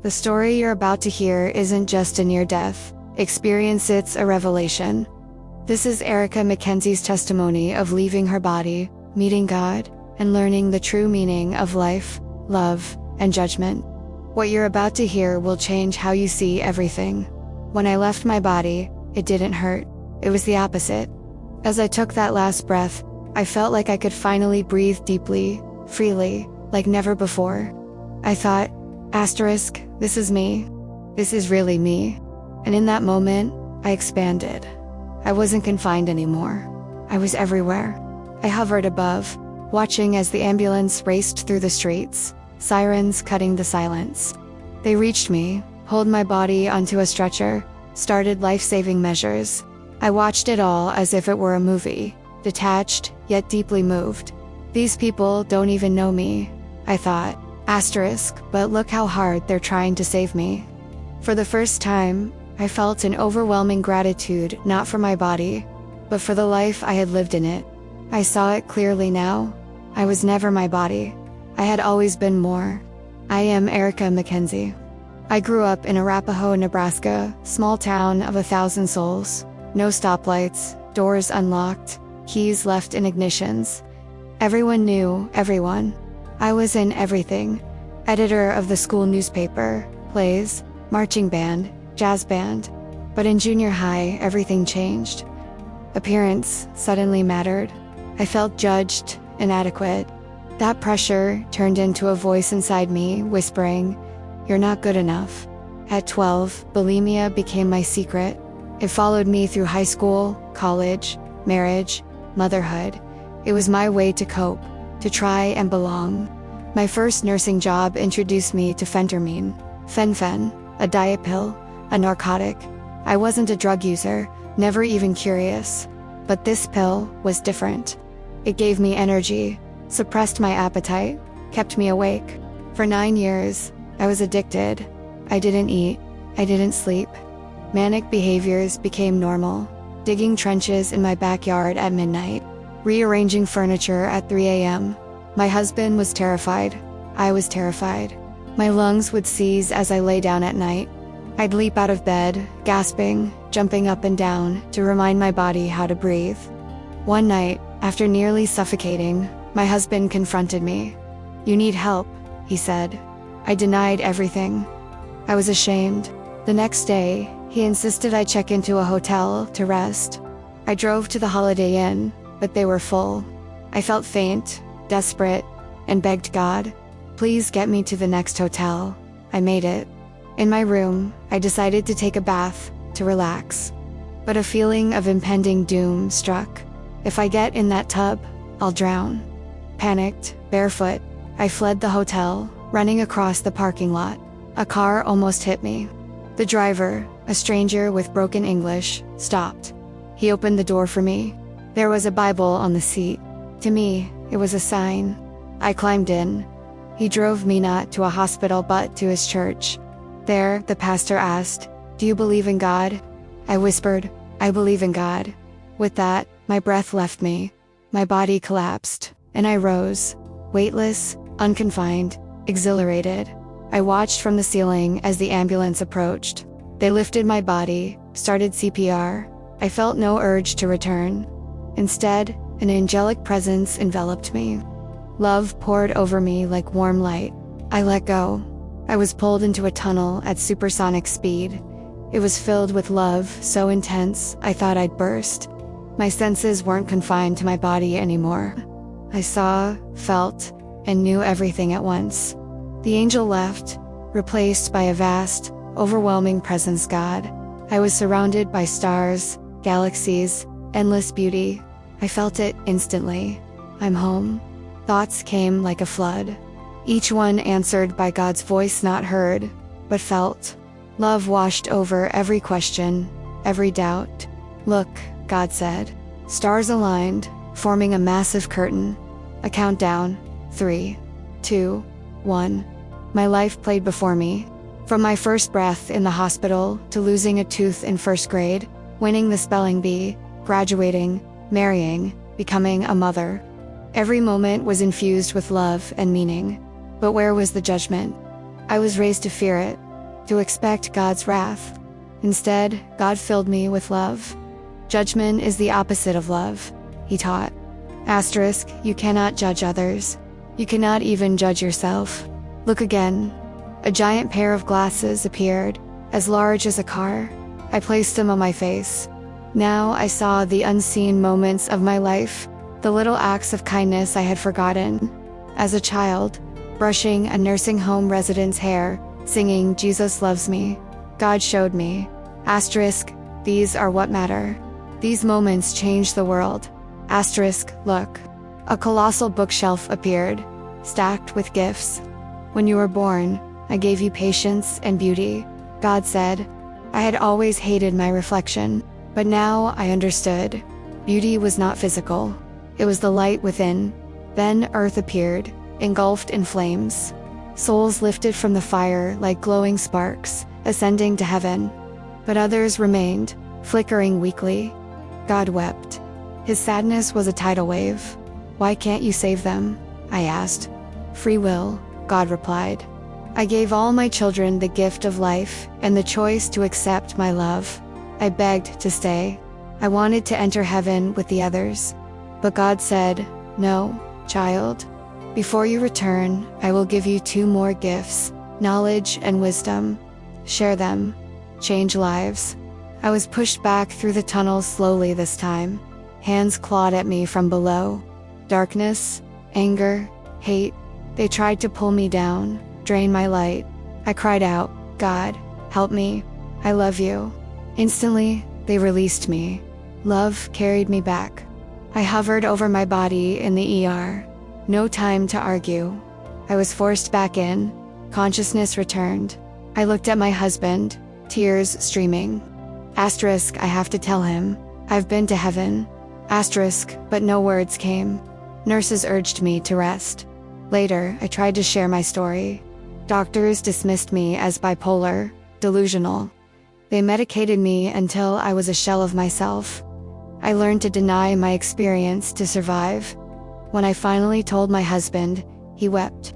The story you're about to hear isn't just a near-death experience, it's a revelation. This is Erica McKenzie's testimony of leaving her body, meeting God, and learning the true meaning of life, love, and judgment. What you're about to hear will change how you see everything. When I left my body, it didn't hurt. It was the opposite. As I took that last breath, I felt like I could finally breathe deeply, freely, like never before. I thought, this is me. This is really me. And in that moment, I expanded. I wasn't confined anymore. I was everywhere. I hovered above, watching as the ambulance raced through the streets, sirens cutting the silence. They reached me, pulled my body onto a stretcher, started life-saving measures. I watched it all as if it were a movie, detached, yet deeply moved. These people don't even know me, I thought, but look how hard they're trying to save me. For the first time, I felt an overwhelming gratitude not for my body, but for the life I had lived in it. I saw it clearly now. I was never my body. I had always been more. I am Erica McKenzie. I grew up in Arapahoe, Nebraska, small town of 1,000 souls. No stoplights, doors unlocked, keys left in ignitions. Everyone knew everyone. I was in everything. Editor of the school newspaper, plays, marching band, jazz band. But in junior high, everything changed. Appearance suddenly mattered. I felt judged, inadequate. That pressure turned into a voice inside me, whispering, "You're not good enough." At 12, bulimia became my secret. It followed me through high school, college, marriage, motherhood. It was my way to cope, to try and belong. My first nursing job introduced me to phentermine, fen, a diet pill, a narcotic. I wasn't a drug user, never even curious. But this pill was different. It gave me energy, suppressed my appetite, kept me awake. For 9 years, I was addicted. I didn't eat, I didn't sleep. Manic behaviors became normal. Digging trenches in my backyard at midnight, rearranging furniture at 3 a.m. My husband was terrified. I was terrified. My lungs would seize as I lay down at night. I'd leap out of bed, gasping, jumping up and down to remind my body how to breathe. One night, after nearly suffocating, my husband confronted me. "You need help," he said. I denied everything. I was ashamed. The next day, he insisted I check into a hotel to rest. I drove to the Holiday Inn, but they were full. I felt faint, desperate, and begged God, "Please get me to the next hotel." I made it. In my room, I decided to take a bath, to relax. But a feeling of impending doom struck. If I get in that tub, I'll drown. Panicked, barefoot, I fled the hotel, running across the parking lot. A car almost hit me. The driver, a stranger with broken English, stopped. He opened the door for me. There was a Bible on the seat. To me, it was a sign. I climbed in. He drove me not to a hospital but to his church. There, the pastor asked, "Do you believe in God?" I whispered, "I believe in God." With that, my breath left me. My body collapsed, and I rose, weightless, unconfined, exhilarated. I watched from the ceiling as the ambulance approached. They lifted my body, started CPR. I felt no urge to return. Instead, an angelic presence enveloped me. Love poured over me like warm light. I let go. I was pulled into a tunnel at supersonic speed. It was filled with love so intense I thought I'd burst. My senses weren't confined to my body anymore. I saw, felt, and knew everything at once. The angel left, replaced by a vast, overwhelming presence God. I was surrounded by stars, galaxies, endless beauty. I felt it instantly. I'm home. Thoughts came like a flood. Each one answered by God's voice not heard, but felt. Love washed over every question, every doubt. "Look," God said. Stars aligned, forming a massive curtain. A countdown. 3, 2, 1. My life played before me. From my first breath in the hospital to losing a tooth in first grade, winning the spelling bee, graduating, marrying, becoming a mother. Every moment was infused with love and meaning. But where was the judgment? I was raised to fear it. to expect God's wrath. Instead, God filled me with love. Judgment is the opposite of love, he taught. Asterisk, you cannot judge others. You cannot even judge yourself. Look again. A giant pair of glasses appeared, as large as a car. I placed them on my face. Now I saw the unseen moments of my life, the little acts of kindness I had forgotten. As a child, brushing a nursing home resident's hair, singing "Jesus Loves Me," God showed me. Asterisk, these are what matter. These moments change the world. Asterisk, look. A colossal bookshelf appeared, stacked with gifts. When you were born, I gave you patience and beauty, God said. I had always hated my reflection, but now I understood. Beauty was not physical. It was the light within. Then earth appeared, engulfed in flames. Souls lifted from the fire like glowing sparks, ascending to heaven. But others remained, flickering weakly. God wept. His sadness was a tidal wave. Why can't you save them? I asked. Free will, God replied. I gave all my children the gift of life and the choice to accept my love. I begged to stay. I wanted to enter heaven with the others. But God said, no, child. Before you return, I will give you 2 more gifts, knowledge and wisdom. Share them. Change lives. I was pushed back through the tunnel slowly this time. Hands clawed at me from below. Darkness, anger, hate. They tried to pull me down, drain my light. I cried out, God, help me. I love you. Instantly, they released me. Love carried me back. I hovered over my body in the ER. No time to argue. I was forced back in. Consciousness returned. I looked at my husband, tears streaming. Asterisk, I have to tell him. I've been to heaven. Asterisk, but no words came. Nurses urged me to rest. Later, I tried to share my story. Doctors dismissed me as bipolar, delusional. They medicated me until I was a shell of myself. I learned to deny my experience to survive. When I finally told my husband, he wept.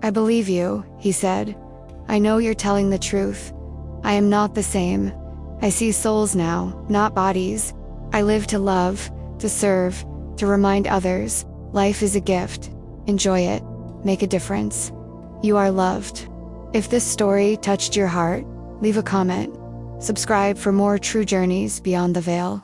I believe you, he said. I know you're telling the truth. I am not the same. I see souls now, not bodies. I live to love, to serve, to remind others. Life is a gift. Enjoy it. Make a difference. You are loved. If this story touched your heart, leave a comment. Subscribe for more true journeys beyond the veil.